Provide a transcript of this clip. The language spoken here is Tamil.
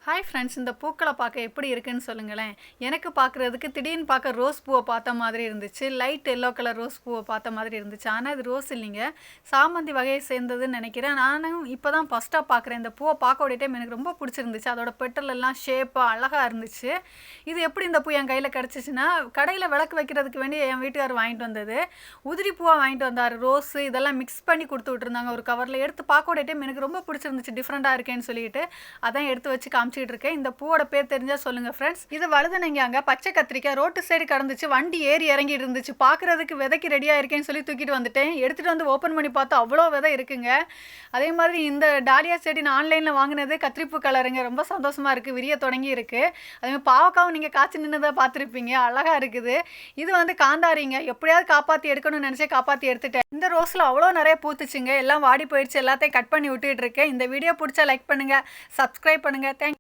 ஹாய் ஃப்ரெண்ட்ஸ், இந்த பூக்களை பார்க்க எப்படி இருக்குன்னு சொல்லுங்களேன். எனக்கு பார்க்குறதுக்கு திடீர்னு பார்க்க ரோஸ் பூவை பார்த்த மாதிரி இருந்துச்சு. லைட் எல்லோ கலர் ரோஸ் பூவை பார்த்த மாதிரி இருந்துச்சு. ஆனால் இது ரோஸ் இல்லைங்க, சாமந்தி வகையை சேர்ந்ததுன்னு நினைக்கிறேன். நானும் இப்போ தான் ஃபஸ்ட்டாக பார்க்குறேன். இந்த பூவை பார்க்கக்கூடிய டைம் எனக்கு ரொம்ப பிடிச்சிருந்துச்சு. அதோட பெட்டல் எல்லாம் ஷேப்பாக அழகாக இருந்துச்சு. இது எப்படி இந்த பூ என் கையில் கிடச்சிச்சின்னா, கடையில் விளக்கு வைக்கிறதுக்கு வேண்டி என் வீட்டுக்காரர் வாங்கிட்டு வந்தது. உதிரி பூவாக வாங்கிட்டு வந்தார். ரோஸு இதெல்லாம் மிக்ஸ் பண்ணி கொடுத்து விட்டுருந்தாங்க ஒரு கவரில். எடுத்து பார்க்கக்கூடிய டைம் எனக்கு ரொம்ப பிடிச்சிருந்துச்சு, டிஃப்ரெண்ட்டாக இருக்கேன்னு சொல்லிட்டு அதான் எடுத்து வச்சு இருக்கேன். இந்த பூவோட பேர் தெரிஞ்சா சொல்லுங்க ஃப்ரெண்ட்ஸ். இது வழுதனைங்க, பச்சை கத்திரிக்காய் ரோட்டு சைடு கடந்துச்சு. வண்டி ஏறி இறங்கிட்டு இருந்துச்சு. பார்க்கறதுக்கு விதைக்கு ரெடியா இருக்கேன்னு சொல்லி தூக்கிட்டு வந்துட்டேன். எடுத்துட்டு வந்து ஓப்பன் பண்ணி பார்த்தா அவ்வளோ விதை இருக்குங்க. அதே மாதிரி இந்த டாலியா செடி நான் ஆன்லைனில் வாங்கினது கத்திரிப்பூ கலருங்க. ரொம்ப சந்தோஷமா இருக்கு, விரிய தொடங்கி இருக்கு. அதே மாதிரி பாவக்காவும் நீங்கள் காய்ச்சி நின்றுதான் பார்த்துருப்பீங்க, அழகா இருக்குது. இது வந்து காந்தாரிங்க, எப்படியாவது காப்பாற்றி எடுக்கணும்னு நினச்சே காப்பாற்றி எடுத்துட்டேன். இந்த ரோஸில் அவ்வளோ நிறைய பூத்துச்சுங்க. எல்லாம் வாடி போயிடுச்சு. எல்லாத்தையும் கட் பண்ணி விட்டுட்டு இருக்கேன். இந்த வீடியோ பிடிச்சா லைக் பண்ணுங்க, சப்ஸ்கிரைப் பண்ணுங்க. தேங்க்